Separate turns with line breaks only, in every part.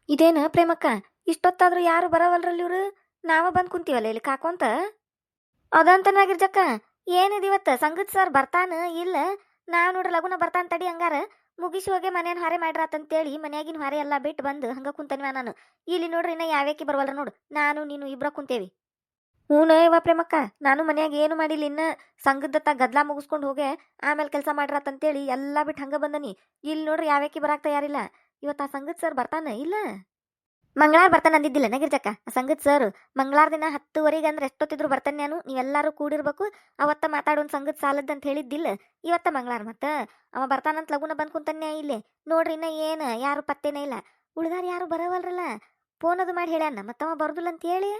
ಇದೇನ ಪ್ರೇಮಕ್ಕ, ಇಷ್ಟೊತ್ತಾದ್ರೂ ಯಾರು ಬರವಲ್ರಲ್ಲ ಇವ್ರು. ನಾವ ಬಂದ್ ಕುಂತೀವಲ್ಲ ಇಲ್ಲಿ ಕಾಕೊಂತ. ಅದಂತನಾಗಿರ್ಜಕ್ಕ, ಏನಿದಿವತ್ತ ಸಂಗೀತ್ ಸರ್ ಬರ್ತಾನ ಇಲ್ಲ. ನಾವ್ ನೋಡ್ರಿ ಲಗುನ ಬರ್ತಾನ ತಡಿ ಹಂಗಾರ. ಮುಗಿಸಿ ಹೋಗಿ ಮನೇನ್ ಹಾರೆ ಮಾಡ್ರಾತಂತೇಳಿ ಮನ್ಯಾಗಿನ ಹಾರೆ ಎಲ್ಲಾ ಬಿಟ್ಟು ಬಂದು ಹಂಗ ಕುಂತನ್ವ ನಾನು. ಇಲ್ಲಿ ನೋಡ್ರಿ ಇನ್ನ ಯಾವ್ಯಾಕಿ ಬರವಲ್ರ ನೋಡು, ನಾನು ನೀನು ಇಬ್ರ ಕುಂತೇವಿ. ಹೂನ ಇವ ಪ್ರೇಮಕ್ಕ, ನಾನು ಮನ್ಯಾಗ ಏನು ಮಾಡಿಲ್ಲ ಇನ್ನ. ಸಂಗದ್ದತ್ತ ಗದ್ಲಾ ಮುಗಿಸ್ಕೊಂಡು ಹೋಗೆ ಆಮೇಲೆ ಕೆಲಸ ಮಾಡ್ರಾತಂತೇಳಿ ಎಲ್ಲಾ ಬಿಟ್ಟು ಹಂಗ ಬಂದನಿ. ಇಲ್ಲಿ ನೋಡ್ರಿ ಯಾವ್ಯಾಕಿ ಬರಾಕ್ ತಯಾರಿಲ್ಲ. ಇವತ್ತ ಆ ಸಂಗೀತ್ ಸರ್ ಬರ್ತಾನ ಇಲ್ಲ. ಮಂಗಳಾರ ಬರ್ತಾನೆ ಅಂದಿದ್ದಿಲ್ಲ ನಗಿರ್ಜಕ್ಕ ಸಂಗೀತ್ ಸರ್. ಮಂಗಳಾರ ದಿನ 10:15 ಅಂದ್ರೆ ಎಷ್ಟೊತ್ತಿದ್ರು ಬರ್ತಾನೆ ನಾನು. ನೀವೆಲ್ಲಾರು ಕೂಡಿರ್ಬೇಕು. ಅವತ್ತ ಮಾತಾಡೋನ್ ಸಂಗೀತ್ ಸಾಲದ್ ಅಂತ ಹೇಳಿದ್ದಿಲ್ಲ. ಇವತ್ತ ಮಂಗಳಾರ ಮತ್ತ ಅವ ಬರ್ತಾನಂತ ಲಗುನ ಬಂದ್ ಕುಂತನ್ಯ ಇಲ್ಲೇ. ನೋಡ್ರಿ ಇನ್ನ ಏನ್ ಯಾರು ಪತ್ತೇನೇ ಇಲ್ಲ. ಉಳ್ದಾರ ಯಾರು ಬರವಲ್ರಲ್ಲ. ಫೋನ್ ಅದು ಮಾಡಿ ಹೇಳ್ಯಾನ ಮತ್ತವ ಬರುದಿಲ್ಲ ಅಂತ ಹೇಳಿ.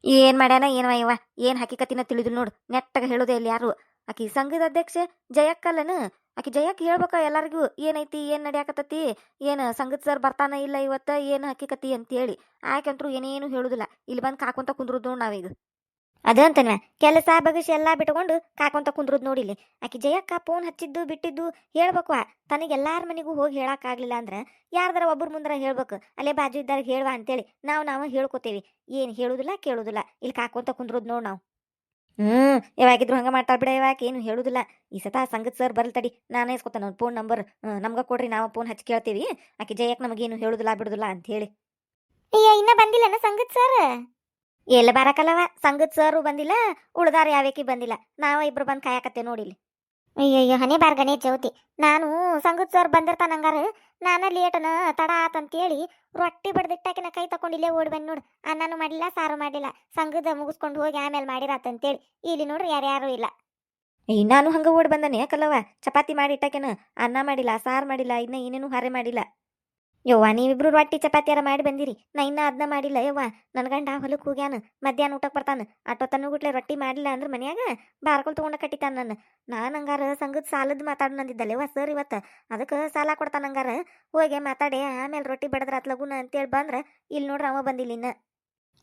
ಏನ್ ಮಾಡ್ಯಾನ ಏನವ ಇವ. ಏನ್ ಹಕಿಕತಿನ ತಿಳಿದಿಲ್ ನೋಡು. ನೆಟ್ಟಗ ಹೇಳುದೇ ಇಲ್ಲ ಯಾರು. ಆಕಿ ಸಂಘದ ಅಧ್ಯಕ್ಷೆ ಜಯಕ್ಕಲ್ಲನ. ಆಕಿ ಜಯಕ್ ಹೇಳ್ಬೇಕ ಎಲ್ಲಾರಿಗೂ ಏನೈತಿ ಏನ್ ನಡ್ಯಾಕತ್ತತಿ. ಏನ್ ಸಂಗೀತ್ ಸರ್ ಬರ್ತಾನ ಇಲ್ಲ ಇವತ್ತ ಏನ್ ಹಕಿಕತಿ ಅಂತೇಳಿ. ಆಯ್ಕಂತ್ರು ಏನೇನು ಹೇಳುದಿಲ್ಲ. ಇಲ್ಲಿ ಬಂದ್ ಕಾಕೊಂತ ಕುಂದ್ರುದ್ ನೋಡ್ ನಾವೀಗ. ಅದಂತನ್ವ ಕೆಲಸ ಬಗಸಿ ಎಲ್ಲಾ ಬಿಟ್ಕೊಂಡು ಕಾಕೊಂತ ಕುಂದ್ರುದ್ ನೋಡಿಲ್ಲಿ. ಆಕಿ ಜಯಕ್ಕ ಫೋನ್ ಹಚ್ಚಿದ್ದು ಬಿಟ್ಟಿದ್ದು ಹೇಳ್ಬೇಕು. ತನಗೆ ಎಲ್ಲಾರ ಮನೆಗೂ ಹೋಗಿ ಹೇಳಕ್ ಆಗ್ಲಿಲ್ಲ ಅಂದ್ರ ಯಾರ್ದಾರ ಒಬ್ಬರ ಮುಂದರ ಹೇಳ್ಬೇಕು. ಅಲ್ಲೇ ಬಾಜು ಇದ್ದಾಗ ಹೇಳ್ವಾ ಅಂತೇಳಿ ನಾವು ಹೇಳ್ಕೊತೇವಿ. ಏನ್ ಹೇಳುದಿಲ್ಲ ಕೇಳುದಿಲ್ಲ. ಇಲ್ಲಿ ಕಾಕೊಂತ ಕುಂದ್ರುದ್ ನೋಡ್ ನಾವು. ಯಾವಾಗಿದ್ರು ಹಂಗ ಮಾಡ್ತಾಳ ಬಿಡ. ಯಾಕೆ ಏನು ಹೇಳುದಿಲ್ಲ. ಈ ಸತ ಸಂಗೀತ್ ಸರ್ ಬರ್ಲ್ ತಡಿ, ನಾನೇ ಇಸ್ಕೊತಾನ ಫೋನ್ ನಂಬರ್. ನಮ್ಗ ಕೊಡ್ರಿ, ನಾವು ಫೋನ್ ಹಚ್ಚಿ ಕೇಳ್ತೀವಿ. ಆಕಿ ಜಯಕ್ ನಮಗೇನು ಹೇಳುದಿಲ್ಲ ಬಿಡುದಿಲ್ಲ ಅಂತ ಹೇಳಿ. ಅಯ್ಯ ಇನ್ನ ಬಂದಿಲ್ಲನ ಸಂಗೀತ್ ಸರ್. ಎಲ್ಲ ಬರಕಲ್ಲವ ಸಂಗೀತ್ ಸರ್ ಬಂದಿಲ್ಲ. ಉಳ್ದಾರ ಯಾವ್ಯಾಕಿ ಬಂದಿಲ್ಲ. ನಾವ ಇಬ್ರು ಬಂದ್ ಕಾಯಕತ್ತೆ ನೋಡಿಲಿ. ಅಯ್ಯಯ್ಯ ಹನಿ ಬಾರ್ ಗಣೇಶ್ ಚೌತಿ. ನಾನು ಸಂಗೀತ್ ಸರ್ ಬಂದಿರ್ತಾನ ಹಂಗಾರ. ನಾನ ಲೇಟನ ತಡ ಆತಂತೇಳಿ ರೊಟ್ಟಿ ಬಡ್ದಿಟ್ಟಾಕಿನ ಕೈ ತಕೊಂಡಿಲ್ಲೇ ಓಡಿ ಬಂದ್ ನೋಡು. ಅನ್ನನೂ ಮಾಡಿಲ್ಲ ಸಾರು ಮಾಡಿಲ್ಲ. ಸಂಗದ ಮುಗಿಸ್ಕೊಂಡು ಹೋಗಿ ಆಮೇಲೆ ಮಾಡಿರಾತಂತೇಳಿ ಇಲ್ಲಿ ನೋಡ್ರಿ ಯಾರ್ಯಾರು ಇಲ್ಲ. ನಾನು ಹಂಗ ಓಡಿ ಬಂದನೆ ಯಾಕಲ್ಲವ. ಚಪಾತಿ ಮಾಡಿ ಇಟ್ಟಾಕೆನ ಅನ್ನ ಮಾಡಿಲ್ಲ ಸಾರು ಮಾಡಿಲ್ಲ ಇನ್ನ ಏನೇನು ಹಾರೆ ಮಾಡಿಲ್ಲ. ಯವ್ವ ನೀವಿಬ್ರು ರೊಟ್ಟಿ ಚಪಾತಿಯಾರ ಮಾಡಿ ಬಂದಿರಿ. ನಾ ಇನ್ನ ಅದನ್ನ ಮಾಡಿಲ್ಲ ಯವ್ವ. ನನ್ ಗಂಡ ಹೊಲಕ್ಕೆ ಹೋಗ್ಯಾನ. ಮಧ್ಯಾಹ್ನ ಊಟಕ್ಕೆ ಬರ್ತಾನ. ಅಟ್ಟೊತ್ತನ್ನು ಗುಟ್ಲೆ ರೊಟ್ಟಿ ಮಾಡಿಲ್ಲ ಅಂದ್ರೆ ಮನ್ಯಾಗ ಬಾರ್ಕೊಲ್ ತಗೊಂಡ ಕಟ್ಟಿತಾನ ನನ್ನ. ನಾನು ಹಂಗಾರ ಸಂಗದ ಸಾಲದ್ ಮಾತಾಡೋಣ ಅಂದಿದ್ದಲ್ಲೇವ ಸರ್ ಇವತ್ತ. ಅದಕ್ಕೆ ಸಾಲ ಕೊಡ್ತಾನ ಹಂಗಾರ. ಹೋಗಿ ಮಾತಾಡಿ ಆಮೇಲೆ ರೊಟ್ಟಿ ಬಡದ್ರ ಅತ್ ಲಗುನ ಅಂತೇಳಿ ಬಂದ್ರ ಇಲ್ಲಿ ನೋಡ್ರ ಅವ ಬಂದಿಲ್ಲ ಇನ್ನ.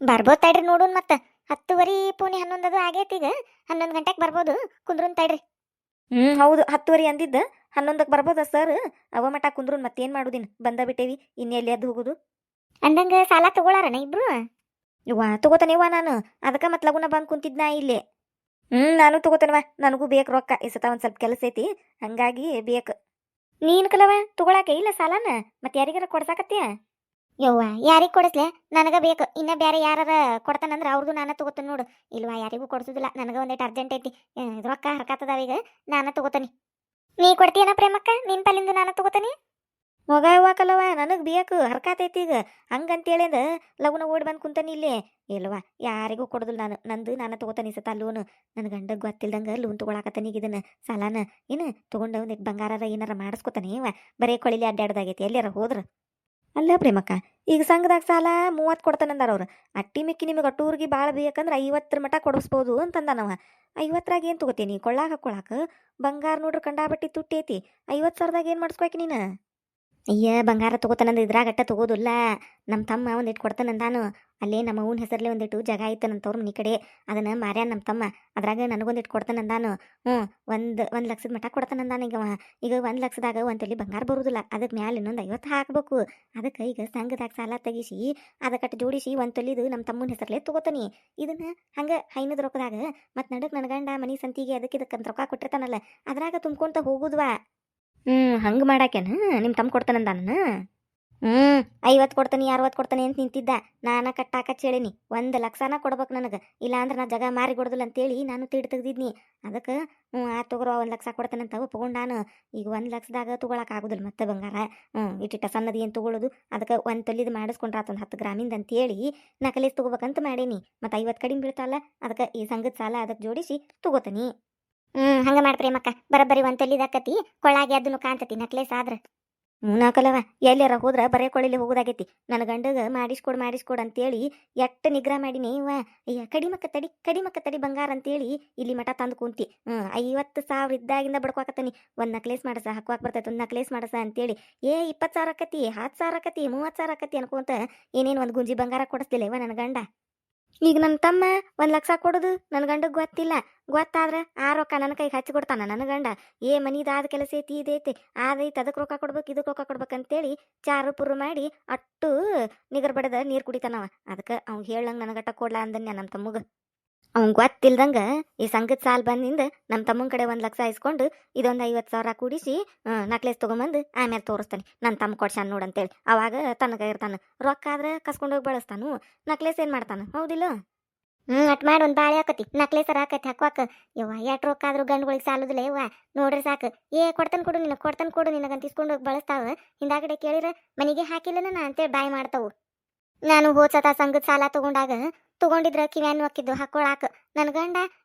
ಬರ್ಬೋದ್ ತಡ್ರಿ ನೋಡುನ್ ಮತ್ತ. 10:30 ಪೂನಿ 11 ಅದು ಆಗೈತಿ ಈಗ. 11 ಗಂಟೆಗೆ ಬರ್ಬೋದು. ಕುಂದ್ರುನ್ ತಡ್ರಿ. ಹೌದು 10:30 ಅಂದಿದ್ದ. 11ಕ್ಕೆ ಬರ್ಬೋದ ಸರ್. ಅವ ಮಟ ಕುಂದ್ರು ಮತ್ತೇನ್ ಮಾಡುದಿನ್ ಬಂದ ಬಿಟ್ಟೇವಿ. ಇನ್ನೆಲ್ಲಿ ಎದ್ದು ಹೋಗುದು. ಅಂದಂಗ ಸಾಲ ತಗೊಳಾರನ ಇಬ್ರು. ಇವ್ವ ತಗೋತಾನಿವ್ವ ನಾನು. ಅದಕ್ಕ ಮತ್ ಲಗುನ ಬಂದ್ ಕುಂತಿದ್ನಾ ಇಲ್ಲಿ. ನಾನು ತಗೋತೇನವ. ನನಗೂ ಬೇಕು ರೊಕ್ಕ. ಈ ಸತ ಒಂದ್ ಸ್ವಲ್ಪ ಕೆಲಸ ಐತಿ. ಹಂಗಾಗಿ ಬೇಕು. ನೀನ್ ಕಲವ ತಗೊಳಾಕೆ ಇಲ್ಲ ಸಾಲನ. ಮತ್ ಯಾರಿಗಾರ ಕೊಡ್ಸಾಕತ್ತೀಯ. ಯವ್ವ ಯಾರಿಗ್ ಕೊಡಿಸ್ಲೆ. ನನಗ ಬೇಕು. ಇನ್ನ ಬ್ಯಾರೆ ಯಾರಾರ ಕೊಡ್ತಾನಂದ್ರ ಅವ್ರದ್ದು ನಾನ ತಗೋತೇನೆ ನೋಡು. ಇಲ್ವಾ ಯಾರಿಗೂ ಕೊಡ್ಸುದಿಲ್ಲ. ನನಗ ಒಂದೇಟ್ ಅರ್ಜೆಂಟ್ ಐತಿ. ರೊಕ್ಕ ಹರ್ಕಾತದಾವೀಗ. ನಾನ ತಗೋತೇನಿ. ನೀ ಕೊಡ್ತೀಯನ ಪ್ರೇಮಕ್ಕ. ನಿನ್ ಪಾಲಿಂದ ನಾನ ತಗೋತೇನಿ. ಮಗ ಯಾಕಲ್ಲವ ನನಗ್ ಬೇಕು ಹರ್ಕಾತೈತಿ ಈಗ. ಹಂಗಂತೇಳಿಂದ ಲಗುನ ಓಡಿ ಬಂದ್ ಕುಂತಾನಿ ಇಲ್ಲಿ. ಇಲ್ವಾ ಯಾರಿಗೂ ಕೊಡುದಿಲ್ಲ ನಾನು. ನಂದು ನಾನು ತಗೋತಾನಿ ಸತ ಲೋನ್. ನನ್ ಗಂಡಗ್ ಗೊತ್ತಿಲ್ದಂಗ ಲೋನ್ ತಗೊಳಕತ್ತಾನ ಈಗ ಇದನ್ನ ಸಾಲಾನ. ಏನು ತಗೊಂಡ ಒಂದಿಟ್ ಬಂಗಾರ ಏನಾರ ಮಾಡಿಸ್ಕೊತಾನೆ ಇವ. ಬರೇ ಕೊಳಿಲಿ ಅಡ್ಡಾಡ್ದಾಗೈತಿ ಎಲ್ಲಾರ ಹೋದ್ರ. ಅಲ್ಲ ಪ್ರೇಮಕ್ಕ, ಈಗ ಸಂಘದಾಗ ಸಾಲ 30 ಕೊಡ್ತಾನಂದಾರ ಅವ್ರು. ಅಟ್ಟಿ ಮಿಕ್ಕಿ ನಿಮಗೆ ಅಟ್ಟೂರ್ಗಿ ಭಾಳ ಬೇಕಂದ್ರೆ 50 ಮಟ ಕೊಡಿಸ್ಬೋದು ಅಂತಂದಾನವ. 50ರಾಗ ಏನು ತಗೋತೀನಿ ಕೊಳ್ಳಾಗ ಹಾಕೊಳಕ. ಬಂಗಾರ ನೋಡ್ರಿ ಕಂಡಾಬಟ್ಟಿ ತುಟ್ಟಿ ಐತಿ. 50,000ದಾಗ ಏನು ಮಾಡಿಸ್ಕೊಯ್ಕೆ ನೀನು. ಅಯ್ಯ ಬಂಗಾರ ತಗೋತಾನಂದ ಇದ್ರಾಗಟ್ಟ ತಗೋದಿಲ್ಲ. ನಮ್ಮ ತಮ್ಮ ಒಂದಿಟ್ಟು ಕೊಡ್ತಾನಂದಾನು. ಅಲ್ಲೇ ನಮ್ಮ ಅವ್ನ ಹೆಸರ್ಲೆ ಒಂದಿಟ್ಟು ಜಾಗ ಐತನಂತವ್ರ ಮನೆ ಕಡೆ. ಅದನ್ನ ಮಾರ್ಯಾನ ನಮ್ಮ ತಮ್ಮ. ಅದ್ರಾಗ ನನಗೊಂದಿಟ್ಟು ಕೊಡ್ತಾನಂದಾನು. ಒಂದ್ ಲಕ್ಷದ ಮಟ ಕೊಡ್ತಾನಂದಾನ ಈಗ. ಈಗ 1 ಲಕ್ಷದಾಗ ಒಂದ್ ತೊಲಿ ಬಂಗಾರ ಬರುದಿಲ್ಲ. ಅದಕ್ಕೆ ಮ್ಯಾಲ ಇನ್ನೊಂದು 50 ಹಾಕ್ಬೇಕು. ಅದಕ್ಕೆ ಈಗ ಸಂಘದಾಗ ಸಾಲ ತೆಗಿಸಿ ಅದಕ್ಕಟ್ಟು ಜೋಡಿಸಿ ಒಂದ್ ತೊಲಿದು ನಮ್ಮ ತಮ್ಮನ ಹೆಸರ್ಲೆ ತಗೋತಾನಿ. ಇದನ್ನ ಹಂಗ ಹೈನದ ರೊಕ್ಕದಾಗ ಮತ್ ನಡಕ್ ನನ್ನ ಗಂಡ ಮನಿ ಸಂತಿಗೆ ಅದಕ್ಕೆ ಇದಕ್ಕಂತ ರೊಕ್ಕ ಕೊಟ್ಟಿರ್ತಾನಲ್ಲ ಅದ್ರಾಗ ತುಂಬ್ಕೊಂತ ಹೋಗುದ್ವಾ. ಹಂಗ ಮಾಡಾಕೇನ ನಿಮ್ ತಮ್ಮ ಕೊಡ್ತಾನಂದಾನ. 50 ಕೊಡ್ತಾನಿ 60 ಕೊಡ್ತಾನೆ ಅಂತ ನಿಂತಿದ್ದ. ನಾನ ಕಟ್ಟಾಕಚ್ ಹೇಳಿನಿ 1 ಲಕ್ಷನ ಕೊಡ್ಬೇಕು ನನಗೆ. ಇಲ್ಲ ಅಂದ್ರೆ ನಾ ಜಗ ಮಾರಿ ಕೊಡೋದಿಲ್ಲ ಅಂತೇಳಿ ನಾನು ತೀಡ್ ತೆಗ್ದಿದ್ನಿ. ಅದಕ್ಕೆ ಆ ತಗೋರೋ 1 ಲಕ್ಷ ಕೊಡ್ತಾನಂತ ಒಪ್ಕೊಂಡಾನು. ಈಗ 1 ಲಕ್ಷದಾಗ ತಗೊಳಕ್ ಆಗುದಿಲ್ಲ ಮತ್ತೆ ಬಂಗಾರ. ಇಟ್ಟಿಟ್ಟ ಸಣ್ಣದು ಏನು ತಗೊಳ್ಳೋದು. ಅದಕ್ಕೆ ಒಂದ್ ತೊಲಿದ್ ಮಾಡಿಸ್ಕೊಂಡ್ರ ಆತೊಂದು 10 ಗ್ರಾಮಿಂದ ಅಂತೇಳಿ ನಕಲೇಸ್ ತಗೋಬೇಕಂತ ಮಾಡೀನಿ. ಮತ್ತೆ 50 ಕಡಿಮೆ ಬೀಳ್ತಾವಲ್ಲ ಅದಕ್ಕೆ ಈ ಸಂಘದ ಸಾಲ ಅದಕ್ಕೆ ಜೋಡಿಸಿ ತಗೋತಾನಿ. ಹಂಗ ಮಾಡ್ರಿ ಮಕ್ಕ. ಬರಬ್ಬರಿ ಒಂದ್ ತೊಲಿದಾಕತಿ ಕೊಳ್ಳಾಗಿ ಅದನ್ನು ಕಾಣ್ತತಿ ನಕ್ಲೇಸ್ ಆದ್ರ. ನಾಕಲವ ಎಲ್ಲಾರ ಹೋದ್ರ ಬರೇ ಕೊಳ್ಳಿಲಿ ಹೋಗೋದಾಗೈತಿ. ನನ್ನ ಗಂಡಗ ಮಾಡಿಸ್ಕೊಡ್ ಅಂತೇಳಿ ಎಟ್ಟು ನಿಗ್ರಹ ಮಾಡಿನಿ ಇವ. ಅಯ್ಯ ಕಡಿಮಕ್ಕ ತಡಿ ಬಂಗಾರ ಅಂತೇಳಿ ಇಲ್ಲಿ ಮಠ ತಂದು ಕುಂತಿ. 50,000 ಇದ್ದಾಗಿಂದ ಬಡ್ಕೋಕತ್ತಾನಿ. ಒಂದ್ ನಕ್ಲೇಸ್ ಮಾಡಸ ಹಾಕುವಾಕ್ ಬರ್ತೈತೆ. ಒಂದ್ ನಕ್ಲೇಸ್ ಮಾಡಸ ಅಂತೇಳಿ 20,000 ಆಕತಿ 10,000 ಆಕತಿ 30,000 ಆಕತಿ ಅನ್ಕೊಂತ ಏನೇನು ಒಂದ್ ಗುಂಜಿ ಬಂಗಾರ ಕೊಡಿಸ್ಲಿಲ್ಲ ಇವ ನನ್ನ ಗಂಡ. ಈಗ ನನ್ನ ತಮ್ಮ 1 ಲಕ್ಷ ಕೊಡೋದು ನನ್ನ ಗಂಡಗೆ ಗೊತ್ತಿಲ್ಲ. ಗೊತ್ತಾದ್ರೆ ಆ ರೊಕ್ಕ ನನ್ನ ಕೈಗೆ ಹಚ್ಚಿ ಕೊಡ್ತಾನ ನನ್ನ ಗಂಡ. ಮನಿದಾದ ಕೆಲಸ ಐತಿ ಇದೈತಿ ಅದೈತಿ ಅದಕ್ಕೆ ರೊಕ್ಕ ಕೊಡ್ಬೇಕು ಇದಕ್ಕೆ ರೊಕ್ಕ ಕೊಡ್ಬೇಕು ಅಂತೇಳಿ ಚಾರು ಪುರು ಮಾಡಿ ಅಟ್ಟು ನಿಗರ್ ಬಡದ ನೀರು ಕುಡಿತಾನವ. ಅದಕ್ಕೆ ಅವ್ನು ಹೇಳಂಗೆ ನನಗಟ್ಟ ಕೊಡ್ಲಾ ಅಂದನ್ಯ ನಮ್ಮ ತಮ್ಮಗ. ಅವ್ನ್ ಗೊತ್ತಿಲ್ದಂಗ ಈ ಸಂಘದ ಸಾಲ ಬಂದಿಂದ ನಮ್ಮ ತಮ್ಮನ ಕಡೆ 1 ಲಕ್ಷ ಇಸ್ಕೊಂಡು ಇದೊಂದು 50,000 ಕೂಡಿಸಿ ನಕ್ಲೇಸ್ ತೊಗೊಂಬಂದು ಆಮೇಲೆ ತೋರಿಸ್ತಾನೆ ನನ್ನ ತಮ್ಮ ಕೊಡ್ಸಾನ ನೋಡಂತೇಳಿ. ಅವಾಗ ತನಗ ಇರ್ತಾನ. ರೊಕ್ಕ ಆದ್ರೆ ಕಸ್ಕೊಂಡೋಗಿ ಬಳಸ್ತಾನು. ನಕ್ಲೇಸ್ ಏನು ಮಾಡ್ತಾನ ಹೌದಿಲ್ಲ? ಅಟ್ ಮಾಡಿ ಒಂದು ಬಾಳೆ ಹಾಕತಿ ನಕ್ಲೇಸರ ಹಾಕತಿ ಹಾಕುವಾಕ. ಯವ್ವ ಎಟ್ ರೊಕ್ಕ ಆದ್ರೂ ಗಂಡುಗಳಿಗೆ ಸಾಲುದಿಲ್ಲ ಯವ್ವ. ನೋಡ್ರಿ ಸಾಕು ಕೊಡ್ತಾನೆ ಕೊಡು ನಿನಗಂತ ಇಸ್ಕೊಂಡೋಗಿ ಬಳಸ್ತಾವ. ಹಿಂದಾಗಡೆ ಕೇಳಿರ ಮನೆಗೆ ಹಾಕಿಲ್ಲನ ನಾ ಅಂತೇಳಿ ಬಾಯ್ ಮಾಡ್ತಾವು. ನಾನು ಹೋದ್ಸತ ಸಂಘದ ಸಾಲ ತಗೊಂಡಿದ್ರ ಕಿವ್ಯಾನು ಹಾಕಿದ್ದು ಹಾಕೊಳಾಕ. ನನ್ನ ಗಂಡ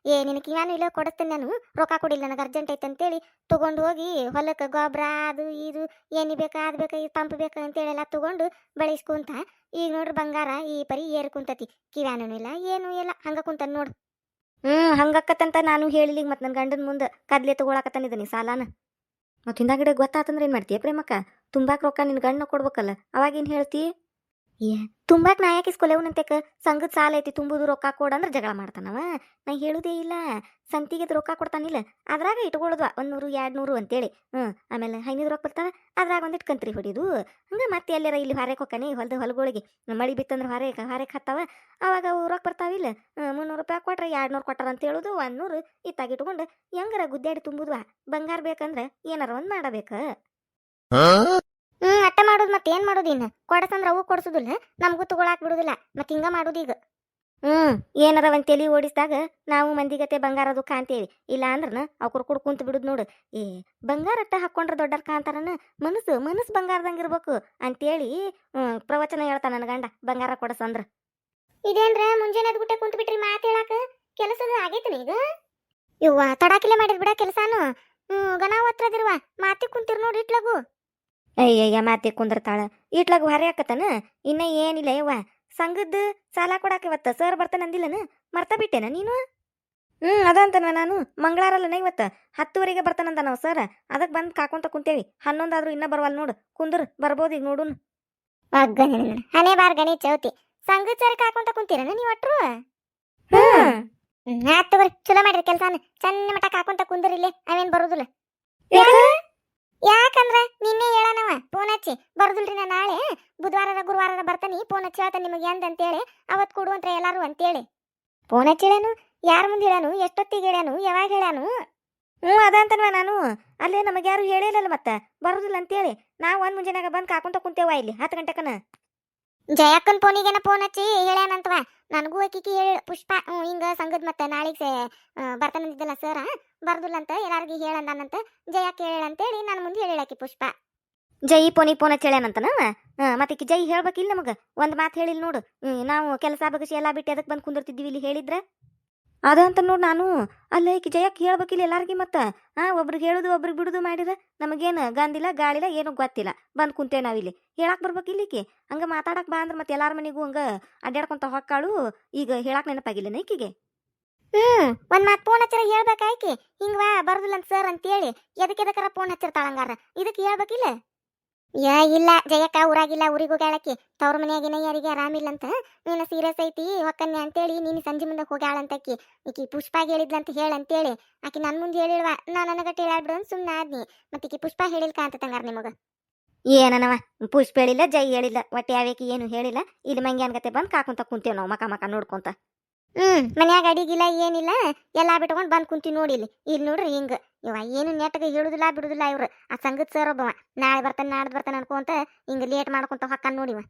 ನಿನ್ನ ಕಿವ್ಯಾನು ಇಲ್ಲ ಕೊಡಿಸ್ತೇನೆ ನಾನು ರೊಕ್ಕ ಕೊಡಿಲ್ಲ ನನಗೆ ಅರ್ಜೆಂಟ್ ಐತೆ ಅಂತೇಳಿ ತಗೊಂಡು ಹೋಗಿ ಹೊಲಕ್ಕೆ ಗೊಬ್ಬರ ಅದು ಇದು ಏನಿ ಬೇಕಾ ಅದು ಬೇಕಾ ಇದು ಪಂಪ್ ಬೇಕಾ ಅಂತೇಳಿ ಎಲ್ಲ ತಗೊಂಡು ಬೆಳೆಸ್ಕೊಂತ ಈಗ ನೋಡ್ರಿ ಬಂಗಾರ ಈ ಪರಿ ಏರ್ ಕುಂತತಿ. ಕಿವ್ಯಾನು ಇಲ್ಲ ಏನೂ ಇಲ್ಲ ಹಂಗ ಕುಂತ ನೋಡು. ಹಂಗಕ್ಕತ್ತಂತ ನಾನು ಹೇಳಿಲ್ಲ. ಮತ್ತು ನನ್ನ ಗಂಡನ ಮುಂದೆ ಕದ್ಲೆ ತಗೊಳಕತ್ತಾನಿದ್ದೀನಿ ಸಾಲಾನ. ಮತ್ತು ಹಿಂದಾಗಡೆ ಗೊತ್ತಾತಂದ್ರೆ ಏನು ಮಾಡ್ತೀಯ ಪ್ರೇಮಕ್ಕ? ತುಂಬಾಕ್ ರೊಕ್ಕ ನಿನ್ನ ಗಂಡನ ಕೊಡ್ಬೇಕಲ್ಲ, ಅವಾಗೇನು ಹೇಳ್ತಿ? ತುಂಬಾಕ್ ನಾ ಯಾಕೆ ಇಸ್ಕೊಲೆವನಂತೆಕ? ಸಂಘದ ಸಾಲ ಐತಿ ತುಂಬುದು ರೊಕ್ಕ ಕೊಡಂದ್ರೆ ಜಗಳ ಮಾಡ್ತಾನವ. ನಾ ಹೇಳುದೇ ಇಲ್ಲ. ಸಂತಿಗೆ ರೊಕ್ಕ ಕೊಡ್ತಾನಿಲ್ಲ ಅದ್ರಾಗ ಇಟ್ಕೊಳ್ಳೋದು 100 200 ಅಂತೇಳಿ. ಆಮೇಲೆ 500 ರೊಕ್ಕ ಬರ್ತಾವ ಅದ್ರಾಗ ಒಂದಿಟ್ಟು ಕಂತ್ರಿ ಹೊಡಿದು ಹಂಗೆ ಮತ್ತೆ ಎಲ್ಲಾರ ಇಲ್ಲಿ ಹೊರಗೆ ಹೊಕ್ಕನಿ ಹೊಲಗಳಿಗೆ ಮಳಿ ಬಿತ್ತಂದ್ರೆ ಹೊರಗೆ ಹತ್ತಾವ. ಅವಾಗ ಅವು ರೊಕ್ಕ ಬರ್ತಾವಿಲ್ಲ. 300 ರೂಪಾಯಿ ಕೊಟ್ರೆ 200 ಕೊಟ್ಟಾರ ಅಂತ ಹೇಳುದು 100 ಇತ್ತಾಗ ಇಟ್ಕೊಂಡು ಹೆಂಗಾರ ಗುದ್ದಾಡಿ ತುಂಬುದ್ವಾ. ಬಂಗಾರ ಬೇಕಂದ್ರೆ ಏನಾರ ಒಂದು ಮಾಡಬೇಕ. ಅಟ್ಟ ಮಾಡೋದು ಮತ್ತೆ ಏನ್ ಮಾಡೋದು? ಇನ್ನು ಕೊಡಸಂದ್ರ ಅವು ಕೊಡ್ಸುದಿಲ್ಲ ನಮಗೂ ತಗೊಳಾಕ್ ಬಿಡುದಿಲ್ಲ. ಮತ್ತೆ ಹಿಂಗ ಮಾಡೋದು ಈಗ. ಏನಾರ ಒಂದ್ ತಲಿ ಓಡಿಸಿದಾಗ ನಾವು ಮಂದಿಗತೆ ಬಂಗಾರದು ಕಾಂತೇವಿ. ಇಲ್ಲ ಅಂದ್ರನ ಅವ್ರ ಕೂಡ ಕುಂತ ಬಿಡುದು ನೋಡು. ಬಂಗಾರ ಅಟ್ಟ ಹಾಕೊಂಡ್ರ ದೊಡ್ಡರ್ ಕಾಂತಾರನ ಮನಸ್ಸು ಬಂಗಾರದಂಗ ಇರ್ಬೇಕು ಅಂತೇಳಿ ಪ್ರವಚನ ಹೇಳ್ತಾನ ನನ್ನ ಗಂಡ ಬಂಗಾರ ಕೊಡಸಂದ್ರ. ಇದೇನ್ರ ಮುಂಜಾನೆ ಗುಟ್ಟೆ ಕುಂತ ಬಿಟ್ರಿ ಮಾತು ಹೇಳಾಕ ಕೆಲಸದ ಆಗೈತನ ಈಗ? ಇವ್ವ ತಡಾಕಿಲೆ ಮಾಡಿರ್ ಬಿಡ ಕೆಲಸಾನು. ಗನಾವ್ ಹತ್ರದಿರುವ ಮಾತಿ ಕುಂತಿರ್ ನೋಡಿ ಇಟ್ಲಗು. ಅಯ್ಯಯ್ಯ ಮಾತೆ ಕುಂದಿರ್ತಾಳ ಇಟ್ಲಾಗ ಹೊರೆ ಹಾಕತನ. ಇನ್ನ ಏನಿಲ್ಲ ಯವ್ವ ಸಂಘದ ಸಾಲ ಕೊಡಾಕ ಇವತ್ತ ಸರ್ ಬರ್ತಾನ ಅಂದಿಲ್ಲನ ಮರ್ತ ಬಿಟ್ಟೆನ ನೀನು? ಅದಂತನ ನಾನು ಮಂಗಳಾರಲ್ಲನ ಇವತ್ತ 10:00 ಬರ್ತಾನಂದ ನಾವು ಸರ್. ಅದಕ್ಕೆ ಬಂದು ಕಾಕೊಂತ ಕುಂತೇವಿ. 11 ಆದ್ರೂ ಇನ್ನ ಬರವಲ್ ನೋಡು. ಕುಂದ್ರ ಬರ್ಬೋದು ಈಗ ನೋಡುನ್. ಹನೇ ಬಾರ್ ಗಣೇಶ್ ಚೌತಿ ಸಂಘದ ಸರ್ ಕಾಕೊಂತ ಕುಂತೀರನ ನೀವ್ ಅಟ್ರು? ಆತ್ ತಗೋರಿ ಚಲೋ ಮಾಡಿರಿ ಕೆಲ್ಸಾನ. ಚನ್ನ ಮಠ ಕಾಕೊಂತ ಕುಂದ್ರಿಲ್ಲೇ ಅವೇನ್ ಬರುದಿಲ್ಲ. ಯಾಕಂದ್ರ ನಿನ್ನೆ ಹೇಳನವ ಫೋನ್ ಹಚ್ಚಿ ಬರುದಿಲ್ರಿ ನಾ ನಾಳೆ ಬುಧವಾರ ಗುರುವಾರ ಬರ್ತಾನಿ ಫೋನ್ ಹಚ್ಚಿ ಹೇಳ್ತಾನೆ ನಿಮಗೆ ಅಂತೇಳಿ ಅವತ್ ಕೊಡುವಂತ್ರ ಎಲ್ಲಾರು ಅಂತೇಳಿ ಫೋನ್ ಹಚ್ಚಿ ಹೇಳಾನು. ಯಾರ ಮುಂದೆ ಹೇಳಾನು? ಎಷ್ಟೊತ್ತಿಗೆ ಹೇಳಾನು? ಯಾವಾಗ ಹೇಳಾನು? ಅದಂತನ್ವ ನಾನು ಅಲ್ಲೇ ನಮಗೆ ಯಾರು ಹೇಳಿಲ್ಲಲ್ಲ ಮತ್ತೆ ಬರುದಿಲ್ಲ ಅಂತೇಳಿ ನಾವು ಒಂದ್ ಮುಂಜಾನಾಗ ಬಂದು ಕಾಕೊಂತ ಕುಂತೇವ ಇಲ್ಲಿ 10 ಗಂಟೆಕನ. ಜಯಕ್ಕನ್ ಫೋನಿಗೆನ ಫೋನ್ ಹಚ್ಚಿ ಹೇಳ್ಯಾನಂತವ. ನನಗೂ ಆಕಿಗೆ ಹೇಳ ಪುಷ್ಪ ಹಿಂಗ ಸಂಘದ ಮತ್ತೆ ನಾಳೆಗೆ ಬರ್ತಾನಂದಿದ್ದಲ್ಲ ಸರ ಬರ್ದಿಲ್ಲ ಅಂತ ಎಲ್ಲಾರ್ಗಿ ಹೇಳಂದಾನಂತ ಜಯಕ್ಕೆ ಹೇಳಂತೇಳಿ ನಾನು ಮುಂದೆ ಹೇಳಿಳಾಕಿ ಪುಷ್ಪ. ಜೈ ಫೋನ್ ಹಚ್ಚಿ ಹೇಳ್ಯಾನಂತನ. ಮತ್ತೆ ಜೈ ಹೇಳ್ಬೇಕಿಲ್ಲ ನಮಗ ಒಂದ್ ಮಾತು ಹೇಳಿಲ್ಲ ನೋಡು. ನಾವು ಕೆಲಸ ಬಗಸಿ ಎಲ್ಲಾ ಬಿಟ್ಟು ಅದಕ್ಕೆ ಬಂದು ಕುಂದಿರ್ತಿದ್ವಿ ಇಲ್ಲಿ ಹೇಳಿದ್ರ ಅದಂತ ನೋಡು. ನಾನು ಅಲ್ಲ ಈಕಿ ಜಯಕ್ಕೆ ಹೇಳ್ಬೇಕಿಲ್ಲ ಎಲ್ಲಾರ್ಗಿ ಮತ್ತ ಒಬ್ರಿಗೆ ಹೇಳುದು ಒಬ್ರಿಗೆ ಬಿಡುದು ಮಾಡಿದ್ರೆ ನಮಗೇನು ಗಂದಿಲ್ಲ ಗಾಳಿಲ್ಲ ಏನೂ ಗೊತ್ತಿಲ್ಲ ಬಂದು ಕುಂತೇವೆ ನಾವಿಲ್ಲಿ. ಹೇಳಾಕ್ ಬರ್ಬೇಕಿಲ್ಲ ಈಕಿ. ಹಂಗ ಮಾತಾಡಕ್ ಬಾ ಅಂದ್ರೆ ಮತ್ತೆ ಎಲ್ಲಾರ ಮನೆಗೂ ಹಂಗ ಅಡ್ಡಾಡ್ಕೊಂತ ಹೊಕ್ಕಾಳು. ಈಗ ಹೇಳಾಕ್ ನೆನಪಾಗಿಲ್ಲ ಈಕಿಗೆ. ಒಂದ್ ಮಾತು ಫೋನ್ ಹಚ್ಚಿರ ಹೇಳ್ಬೇಕಾಯ್ಕಿ ಹಿಂಗವಾ ಬರುದಿಲ್ಲ ಅಂತ ಸರ್ ಅಂತೇಳಿ ಎದಕ್ಕೆದಕ್ಕಾರ ಫೋನ್ ಹಚ್ಚಿರ್ತಾಳ ಹಂಗಾರ ಇದಕ್ಕೆ ಹೇಳ್ಬೇಕಿಲ್ಲ. ಇಲ್ಲ ಜಯಕ್ಕ ಊರಾಗಿಲ್ಲ ಊರಿಗೆ ಹೋಗ್ಯಾಳಕಿ ತವ್ರ ಮನೆಯಾಗಿನ ಯಾರಿಗೆ ಆರಾಮಿಲ್ಲ ಅಂತ ನೀನು ಸೀರಿಯಸ್ ಐತಿ ಹೊಕ್ಕನ್ಯ ಅಂತೇಳಿ ನೀನು ಸಂಜೆ ಮುಂದೆ ಹೋಗ್ಯಾಳಂತಕಿ. ಈಕಿ ಪುಷ್ಪ ಹೇಳಿದ್ಲಂತ ಹೇಳಂತೇಳಿ ಆಕಿ ನನ್ ಮುಂದೆ ಹೇಳಿಲ್ವಾ ನಾ ನನಗಟ್ಟ ಹೇಳಾಡ್ಬಿಡು ಅಂತ ಸುಮ್ಮನೆ ಆದ್ನಿ. ಮತ್ತೆ ಈಕಿ ಪುಷ್ಪ ಹೇಳಿಲ್ಕ ಅಂತ ತಂಗಾರ ನಿಮಗ ಏನನವ ಪುಷ್ಪ ಹೇಳಿಲ್ಲ ಜೈ ಹೇಳಿಲ್ಲ ಒಟ್ಟೆ ಯಾವೇಕಿ ಏನು ಹೇಳಿಲ್ಲ. ಇಲ್ಲಿ ಮಂಗ್ಯ ಅನ್ಗತೆ ಬಂದು ಕಾಕೊಂತ ಕುಂತೇವ್ ನಾವು ಮಕ ನೋಡ್ಕೊಂತ. ಮನ್ಯಾಗ ಅಡಿಗಿಲ್ಲ ಏನಿಲ್ಲ ಎಲ್ಲಾ ಬಿಟ್ಕೊಂಡ್ ಬಂದ್ ಕುಂತೀವಿ ನೋಡಿ ಇಲ್ಲಿ ನೋಡ್ರಿ ಹಿಂಗ ಇವ ಏನು ನೆಟ್ಟಗೆ ಹೇಳುದಿಲ್ಲ ಬಿಡುದಿಲ್ಲ. ಇವ್ರು ಆ ಸಂಗದ ಸರ್ ಒಬ್ಬವ ನಾಳೆ ಬರ್ತಾನೆ ನಾಡ್ದು ಬರ್ತಾನೆ ಅನ್ಕೊಂತ ಹಿಂಗ ಲೇಟ್ ಮಾಡ್ಕೊಂತ ಹೊಕ್ಕನ್ ನೋಡಿವ.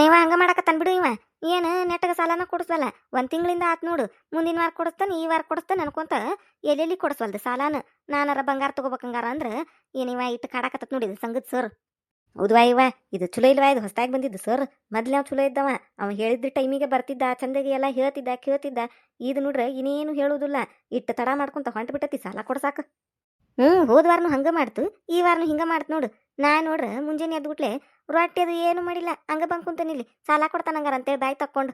ಇವ ಹಂಗ ಮಾಡಕತ್ತಾನ ಬಿಡು. ಇವ ಏನು ನೆಟ್ಟಗ ಸಾಲನ ಕೊಡಿಸಲ್ಲ. 1 ತಿಂಗಳಿಂದ ಆತ್ ನೋಡು. ಮುಂದಿನ ವಾರ ಕೊಡಿಸ್ತಾನೆ ಈ ವಾರ ಕೊಡಿಸ್ತಾನೆ ಅನ್ಕೊಂತ ಎಲ್ಲೆಲ್ಲಿ ಕೊಡಿಸ್ವಲ್ದು ಸಾಲಾನ. ನಾನಾರ ಬಂಗಾರ ತಗೋಬೇಕಂಗಾರ ಅಂದ್ರೆ ಏನಿವ ಇಟ್ಟು ಕಾಡಕತ್ತ ನೋಡಿದ ಸಂಗದ ಸರ್. ಹೌದ್ವಾ ಇವ ಇದು ಚಲೋ ಇಲ್ವಾ? ಇದು ಹೊಸದಾಗಿ ಬಂದಿದ್ದು ಸರ್. ಮೊದ್ಲು ನಾವು ಚಲೋ ಇದ್ದವ. ಅವ ಹೇಳಿದ ಟೈಮಿಗೆ ಬರ್ತಿದ್ದ ಚಂದಗೆ ಎಲ್ಲ ಹೇಳ್ತಿದ್ದ ಕೇಳ್ತಿದ್ದ. ಇದು ನೋಡ್ರೆ ಇನ್ನೇನು ಹೇಳುವುದಿಲ್ಲ. ಇಟ್ಟು ತಡ ಮಾಡ್ಕೊಂತ ಹೊಂಟ ಬಿಟ್ಟತಿ ಸಾಲ ಕೊಡ್ಸಾಕ. ಹೋದ ವಾರನು ಹಂಗ ಮಾಡ್ತು ಈ ವಾರನು ಹಿಂಗ ಮಾಡ್ತು ನೋಡು. ನಾ ನೋಡ್ರ ಮುಂಜಾನೆ ಎದ್ಬಿಟ್ಲೆ ರೊಟ್ಟಿ ಅದು ಏನು ಮಾಡಿಲ್ಲ ಹಂಗ ಬಂದ್ ಕುಂತನಿಲ್ಲಿ ಸಾಲ ಕೊಡ್ತಾನಂಗಾರ ಅಂತೇಳಿ ಬಾಯಿ ತಕ್ಕೊಂಡು.